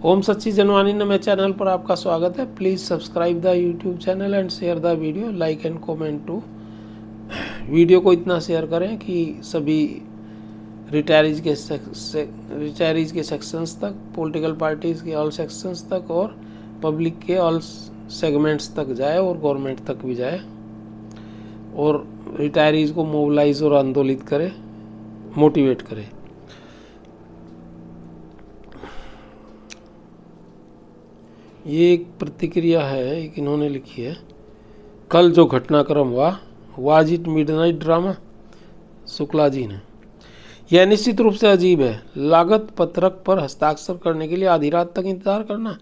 ओम सच्ची जनवाणी नमे चैनल पर आपका स्वागत है। Please subscribe the YouTube channel and share the video, like and comment too. Video को इतना शेयर करें कि सभी रिटायरीज के सेक्शंस तक, पॉलिटिकल पार्टीज़ के ऑल सेक्शंस तक और पब्लिक के ऑल सेगमेंट्स तक जाए और गवर्नमेंट तक भी जाए और रिटायरीज को मोबिलाइज और आंदोलित करे, मोटिवेट करे। ये एक प्रतिक्रिया है, एक इन्होंने लिखी है। कल जो घटनाक्रम हुआ, was it midnight drama? Shukla ji ने। यह निश्चित रूप से अजीब है। लागत पत्रक पर हस्ताक्षर करने के लिए आधी रात तक इंतजार करना।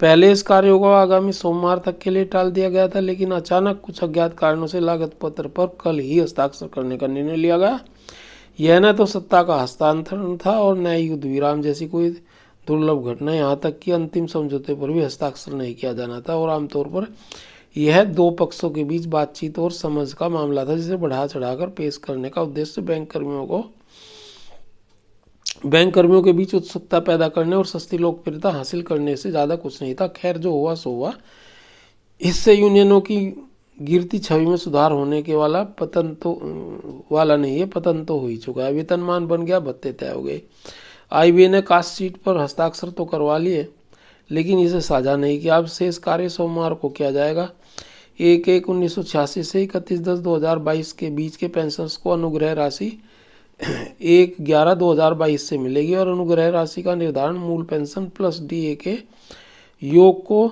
पहले इस कार्य को आगामी सोमवार तक के लिए टाल दिया गया था, लेकिन अचानक कुछ अज्ञात कारणों से लागत पत्र पर कल ही हस्ताक्षर करने का निर्णय लिया गया। यह न तो सत्ता का हस्तांतरण था और न युद्ध विराम जैसी कोई दुर्लभ घटना। यहाँ तक कि अंतिम समझौते पर भी हस्ताक्षर नहीं किया जाना था और आमतौर पर यह दो पक्षों के बीच बातचीत और समझ का मामला था, जिसे बढ़ा चढ़ाकर पेश करने का उद्देश्य बैंक कर्मियों के बीच उत्सुकता पैदा करने और सस्ती लोकप्रियता हासिल करने से ज़्यादा कुछ नहीं था। खैर, जो हुआ सो हुआ। इससे यूनियनों की गिरती छवि में सुधार होने के वाला नहीं है, पतन तो हो ही चुका है। वेतनमान बन गया, भत्ते तय हो गए। आईबीए ने कास्ट शीट पर हस्ताक्षर तो करवा लिए, लेकिन इसे साझा नहीं किया। अब शेष कार्य सोमवार को किया जाएगा। 1/1/1986 से 31/10/2022 के बीच के पेंशनर्स को अनुग्रह राशि 1/11/2022 से मिलेगी और अनुग्रह राशि का निर्धारण मूल पेंशन प्लस डीए के योग को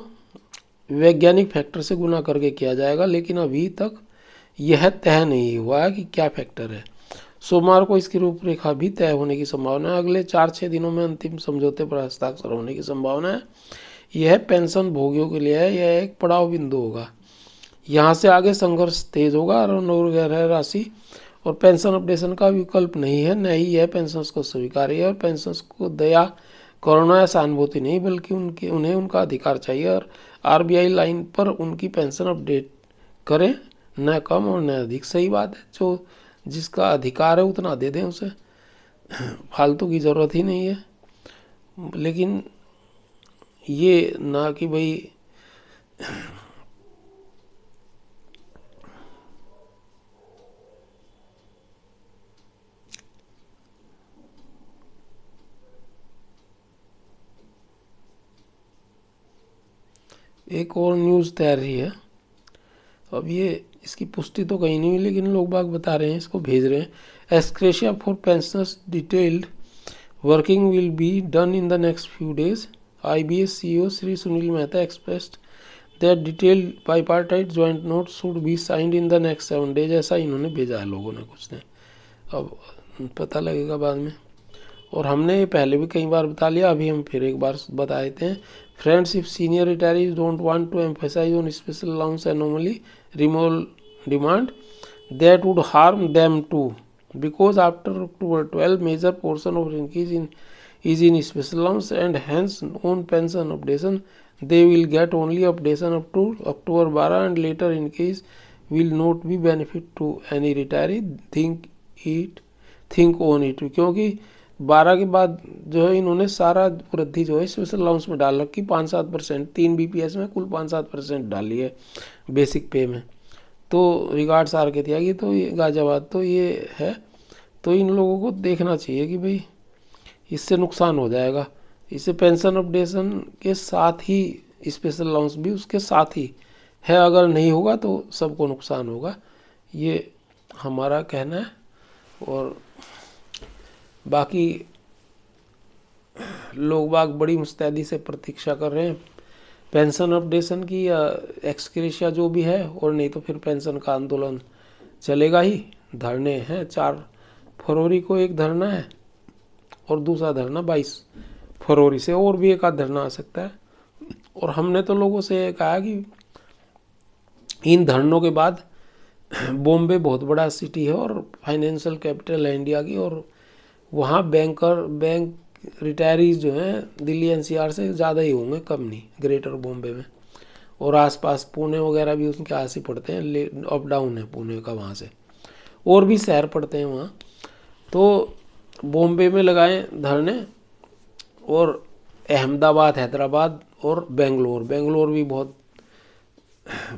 वैज्ञानिक फैक्टर से गुना करके किया जाएगा, लेकिन अभी तक यह तय नहीं हुआ है कि क्या फैक्टर है। सोमवार को इसकी रूपरेखा भी तय होने की संभावना है। अगले 4-6 दिनों में अंतिम समझौते पर हस्ताक्षर होने की संभावना है। यह पेंशन भोगियों के लिए है, यह एक पड़ाव बिंदु होगा। यहाँ से आगे संघर्ष तेज होगा और अनुग्रह राशि और पेंशन अपडेशन का विकल्प नहीं है, न ही यह पेंशनर्स को स्वीकार्य है। और पेंशनर्स को दया, करुणा या सहानुभूति नहीं, बल्कि उन्हें उनका अधिकार चाहिए और आरबीआई लाइन पर उनकी पेंशन अपडेट करें, न कम और न अधिक। सही बात है, जो जिसका अधिकार है उतना दे दें उसे, फालतू की ज़रूरत ही नहीं है। लेकिन ये ना कि भाई एक और न्यूज़ तैयार रही है। अब ये इसकी पुष्टि तो कहीं नहीं हुई, लेकिन लोग बाग बता रहे हैं, इसको भेज रहे हैं। Ex gratia for pensioners detailed working will be done in the next few days. IBS CEO Shri Sunil Mehta expressed that detailed bipartite joint note should be signed in the next 7 days. ऐसा इन्होंने भेजा है लोगों ने, कुछ ने। अब पता लगेगा बाद में। और हमने ये पहले भी कई बार बता लिया, अभी हम फिर एक बार बता देते हैं। Friends, if senior retirees don't want to emphasise on special allowance anomaly removal demand, that would harm them too, because after October 12 major portion of increase is in special allowance and hence on pension updation. They will get only updation up to October 12 and later increase will not be benefit to any retiree. Think on it, क्योंकि 12 के बाद जो है इन्होंने सारा वृद्धि जो है स्पेशल अलाउंस में डाल रखी, 5-7%, 3 बीपीएस में कुल 5-7% डाली है बेसिक पे में। तो रिगार्ड्स आर के त्यागी, तो ये गाजियाबाद, तो ये है। तो इन लोगों को देखना चाहिए कि भाई इससे नुकसान हो जाएगा। इससे पेंशन अपडेशन के साथ ही स्पेशल अलाउंस भी उसके साथ ही है, अगर नहीं होगा तो सबको नुकसान होगा, ये हमारा कहना है। और बाकी लोग बाग बड़ी मुस्तैदी से प्रतीक्षा कर रहे हैं पेंशन अपडेशन की या एक्सक्रेशिया जो भी है, और नहीं तो फिर पेंशन का आंदोलन चलेगा ही। धरने हैं, 4 फरवरी को एक धरना है और दूसरा धरना 22 फरवरी से, और भी एक आध धरना आ सकता है। और हमने तो लोगों से कहा कि इन धरनों के बाद बॉम्बे बहुत बड़ा सिटी है और फाइनेंशियल कैपिटल है इंडिया की, और वहाँ बैंक रिटायरीज जो हैं दिल्ली एनसीआर से ज़्यादा ही होंगे, कम नहीं, ग्रेटर बॉम्बे में। और आसपास पुणे वगैरह भी उनके आस ही पड़ते हैं, अप डाउन है पुणे का वहाँ से, और भी शहर पड़ते हैं वहाँ। तो बॉम्बे में लगाएं धरने और अहमदाबाद, हैदराबाद और बेंगलोर। बेंगलोर भी बहुत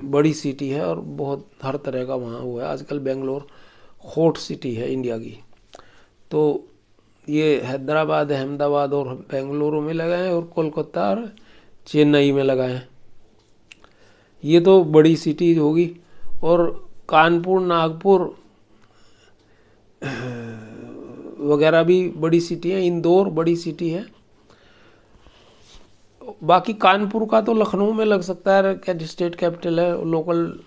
बड़ी सिटी है और बहुत हर तरह का वहाँ हुआ है। आजकल बेंगलोर हॉट सिटी है इंडिया की। तो ये हैदराबाद, अहमदाबाद और बेंगलुरु में लगाए और कोलकाता और चेन्नई में लगाए। ये तो बड़ी सिटी होगी। और कानपुर, नागपुर वगैरह भी बड़ी सिटी है। इंदौर बड़ी सिटी है। बाकी कानपुर का तो लखनऊ में लग सकता है, क्या स्टेट कैपिटल है, लोकल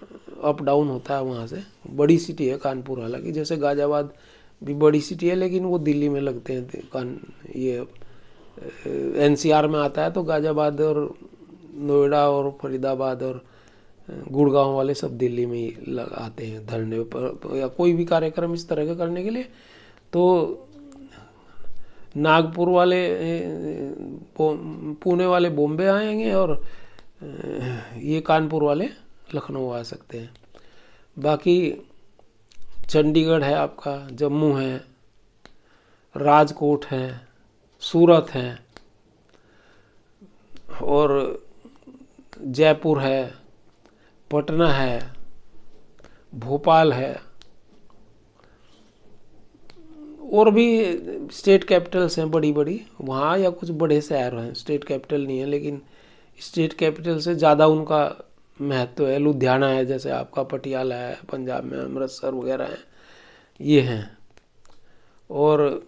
अप डाउन होता है वहाँ से। बड़ी सिटी है कानपुर, हालांकि जैसे गाजियाबाद भी बड़ी सिटी है लेकिन वो दिल्ली में लगते हैं। ये एनसीआर में आता है, तो गाजियाबाद और नोएडा और फरीदाबाद और गुड़गांव वाले सब दिल्ली में ही आते हैं धरने पर या कोई भी कार्यक्रम इस तरह का करने के लिए। तो नागपुर वाले, पुणे वाले बॉम्बे आएंगे और ये कानपुर वाले लखनऊ आ सकते हैं। बाकी चंडीगढ़ है आपका, जम्मू है, राजकोट है, सूरत है और जयपुर है, पटना है, भोपाल है और भी स्टेट कैपिटल्स हैं बड़ी बड़ी वहाँ, या कुछ बड़े शहर हैं। स्टेट कैपिटल नहीं है लेकिन स्टेट कैपिटल से ज़्यादा उनका महत्व है। लुधियाना है जैसे आपका, पटियाला है पंजाब में, अमृतसर वगैरह हैं, ये हैं। और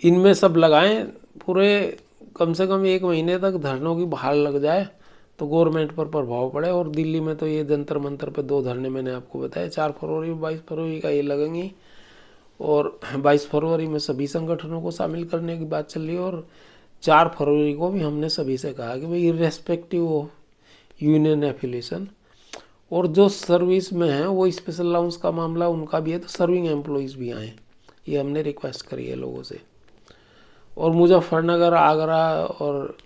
इनमें सब लगाएं पूरे, कम से कम 1 महीने तक धरनों की बहार लग जाए तो गवर्नमेंट पर प्रभाव पड़े। और दिल्ली में तो ये जंतर मंतर पे 2 धरने मैंने आपको बताया, 4 फरवरी 22 फरवरी का ये लगेंगी। और 22 फरवरी में सभी संगठनों को शामिल करने की बात चल रही है। और 4 फरवरी को भी हमने सभी से कहा कि भाई इर्रेस्पेक्टिव ऑफ यूनियन एफिलिएशन, और जो सर्विस में है वो स्पेशल अलाउंस का मामला उनका भी है, तो सर्विंग एम्प्लॉइज़ भी आएँ, ये हमने रिक्वेस्ट करी है लोगों से। और मुजफ्फरनगर, आगरा और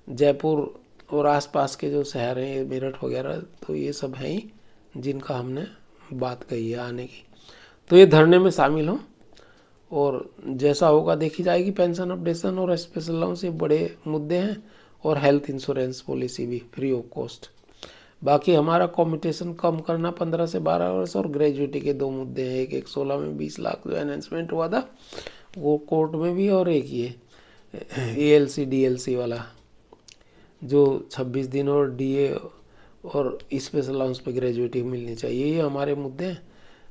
जयपुर और आसपास के जो शहर हैं, मेरठ वगैरह, तो ये सब हैं ही जिनका हमने बात कही है आने की। तो ये धरने में शामिल हों और जैसा होगा देखी जाएगी। पेंशन अपडेशन और स्पेशल अलाउंस ये बड़े मुद्दे हैं, और हेल्थ इंश्योरेंस पॉलिसी भी फ्री ऑफ कॉस्ट। बाकी हमारा कॉम्पिटिशन कम करना 15 से 12 वर्ष और ग्रेजुएटी के 2 मुद्दे हैं। एक 16 में 20 लाख जो एनहेंसमेंट हुआ था वो कोर्ट में भी, और एक ये ALC DLC वाला जो 26 दिन और DA और स्पेशल अलाउंस पे ग्रेजुएटी मिलनी चाहिए। ये हमारे मुद्दे हैं,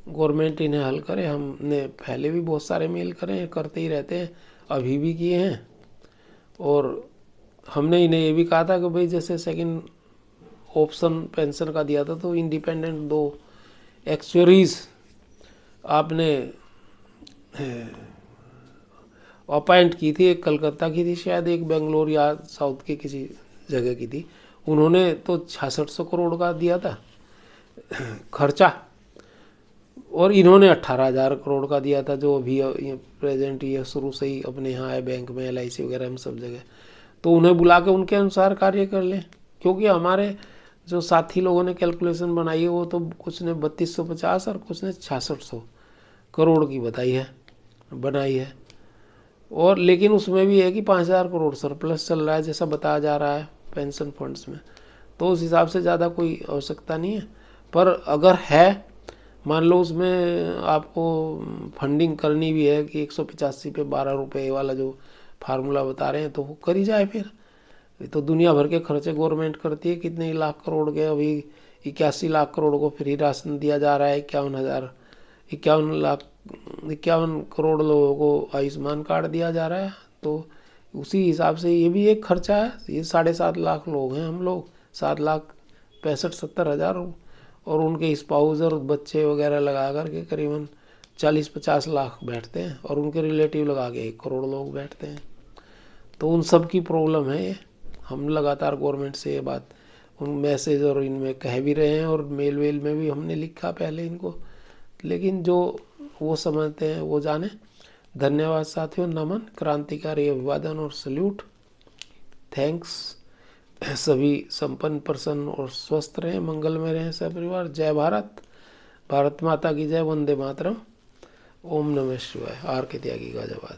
गवर्नमेंट इन्हें हल करे। हमने पहले भी बहुत सारे मेल करे हैं, करते ही रहते हैं, अभी भी किए हैं। और हमने इन्हें ये भी कहा था कि भाई जैसे सेकंड ऑप्शन पेंशन का दिया था, तो इंडिपेंडेंट 2 एक्चुअरीज आपने अपॉइंट की थी। एक कलकत्ता की थी शायद, एक बेंगलोर या साउथ के किसी जगह की थी। उन्होंने तो 6600 करोड़ का दिया था खर्चा, और इन्होंने 18,000 करोड़ का दिया था, जो अभी प्रेजेंट ये शुरू से ही अपने यहाँ है, बैंक में, LIC वगैरह में सब जगह। तो उन्हें बुला के उनके अनुसार कार्य कर लें, क्योंकि हमारे जो साथी लोगों ने कैलकुलेशन बनाई है वो तो कुछ ने 3250 और कुछ ने 6600 करोड़ की बनाई है। और लेकिन उसमें भी है कि 5000 करोड़ सरप्लस चल रहा है जैसा बताया जा रहा है पेंशन फंड्स में, तो उस हिसाब से ज़्यादा कोई आवश्यकता नहीं है। पर अगर है, मान लो उसमें आपको फंडिंग करनी भी है कि 185 पे 12 रुपये वाला जो फार्मूला बता रहे हैं, तो वो करी जाए। फिर तो दुनिया भर के खर्चे गवर्नमेंट करती है, कितने लाख करोड़ के, अभी 81 लाख करोड़ को फ्री राशन दिया जा रहा है, 51 करोड़ लोगों को आयुष्मान कार्ड दिया जा रहा है। तो उसी हिसाब से ये भी एक खर्चा है। ये 7.5 लाख लोग हैं हम लोग, 7,65,70,000, और उनके स्पाउस और बच्चे वगैरह लगा करके करीबन 40-50 लाख बैठते हैं, और उनके रिलेटिव लगा के 1 करोड़ लोग बैठते हैं। तो उन सब की प्रॉब्लम है ये। हम लगातार गवर्नमेंट से ये बात उन मैसेज और इनमें कह भी रहे हैं, और मेल में भी हमने लिखा पहले इनको, लेकिन जो वो समझते हैं वो जाने। धन्यवाद साथियों, नमन, क्रांतिकारी अभिवादन और सल्यूट, थैंक्स। सभी संपन्न प्रसन्न और स्वस्थ रहें, मंगल में रहें सब परिवार। जय भारत, भारत माता की जय, वंदे मातरम, ओम नमः शिवाय। आर के त्यागी गाजियाबाद।